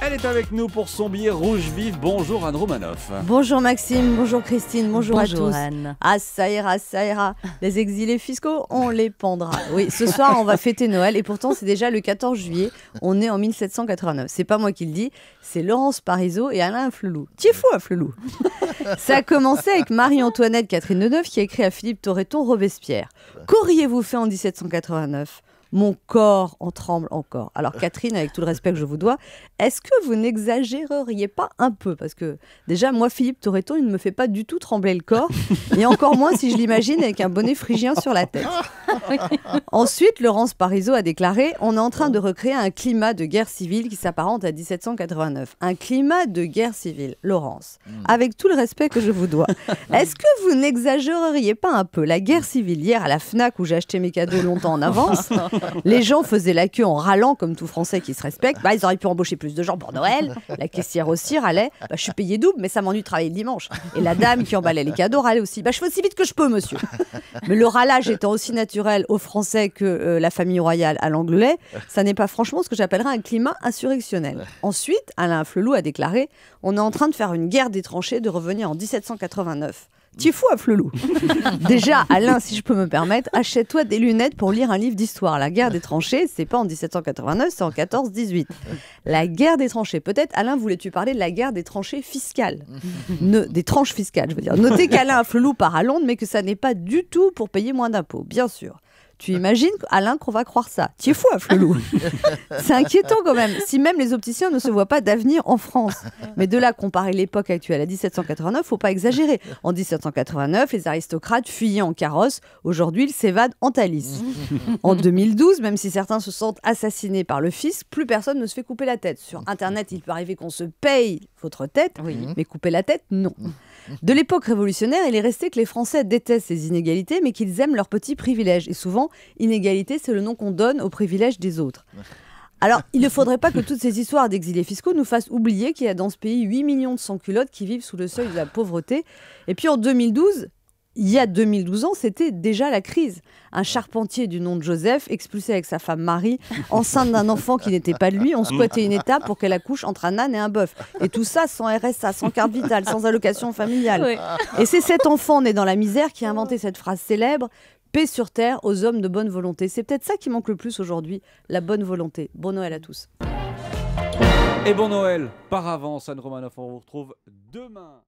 Elle est avec nous pour son billet rouge vif. Bonjour Anne Romanoff. Bonjour Maxime, bonjour Christine, bonjour à tous. Anne. Ah ça ira, ça ira. Les exilés fiscaux, on les pendra. Oui, ce soir on va fêter Noël et pourtant c'est déjà le 14 juillet. On est en 1789. C'est pas moi qui le dis, c'est Laurence Parisot et Alain Flelou. Tu es fou à Flelou. Ça a commencé avec Marie-Antoinette Catherine Deneuve qui a écrit à Philippe Torreton Robespierre. Qu'auriez-vous fait en 1789 ? Mon corps en tremble encore. Alors Catherine, avec tout le respect que je vous dois, est-ce que vous n'exagéreriez pas un peu ? Parce que déjà, moi, Philippe Torreton, il ne me fait pas du tout trembler le corps, et encore moins si je l'imagine avec un bonnet phrygien sur la tête. Ensuite, Laurence Parisot a déclaré « On est en train de recréer un climat de guerre civile qui s'apparente à 1789. » Un climat de guerre civile, Laurence, avec tout le respect que je vous dois. Est-ce que vous n'exagéreriez pas un peu ? La guerre civile, hier à la Fnac où j'ai acheté mes cadeaux longtemps en avance, les gens faisaient la queue en râlant comme tout Français qui se respecte. Ils auraient pu embaucher plus de gens pour Noël. La caissière aussi râlait. Je suis payée double, mais ça m'ennuie de travailler le dimanche. Et la dame qui emballait les cadeaux râlait aussi. Je fais aussi vite que je peux, monsieur. Mais le râlage étant aussi naturel aux Français que la famille royale à l'anglais, ça n'est pas franchement ce que j'appellerais un climat insurrectionnel. Ensuite, Alain Flelou a déclaré « On est en train de faire une guerre des tranchées, de revenir en 1789. » T'es fou à Flelou. Déjà, Alain, si je peux me permettre, achète-toi des lunettes pour lire un livre d'histoire. La guerre des tranchées, c'est pas en 1789, c'est en 14-18. La guerre des tranchées. Peut-être, Alain, voulais-tu parler de la guerre des tranchées fiscales ? Des tranches fiscales, je veux dire. Notez qu'Alain Flelou part à Londres, mais que ça n'est pas du tout pour payer moins d'impôts, bien sûr. Tu imagines, Alain, qu'on va croire ça ? Tu es fou à Flelou. C'est inquiétant quand même, si même les opticiens ne se voient pas d'avenir en France. Mais de là, comparer l'époque actuelle à 1789, faut pas exagérer. En 1789, les aristocrates fuyaient en carrosse. Aujourd'hui, ils s'évadent en Thalys. En 2012, même si certains se sentent assassinés par le fisc, plus personne ne se fait couper la tête. Sur Internet, il peut arriver qu'on se paye votre tête, mais couper la tête, non. De l'époque révolutionnaire, il est resté que les Français détestent ces inégalités, mais qu'ils aiment leurs petits privilèges. Et souvent, inégalité, c'est le nom qu'on donne aux privilèges des autres. Alors, il ne faudrait pas que toutes ces histoires d'exilés fiscaux nous fassent oublier qu'il y a dans ce pays 8 millions de sans-culottes qui vivent sous le seuil de la pauvreté. Et puis en 2012, il y a 2012 ans, c'était déjà la crise. Un charpentier du nom de Joseph, expulsé avec sa femme Marie, enceinte d'un enfant qui n'était pas de lui, ont squatté une étape pour qu'elle accouche entre un âne et un bœuf. Et tout ça sans RSA, sans carte vitale, sans allocation familiale. Oui. Et c'est cet enfant né dans la misère qui a inventé cette phrase célèbre « Paix sur terre aux hommes de bonne volonté ». C'est peut-être ça qui manque le plus aujourd'hui, la bonne volonté. Bon Noël à tous. Et bon Noël par avance, Anne Romanoff. On vous retrouve demain.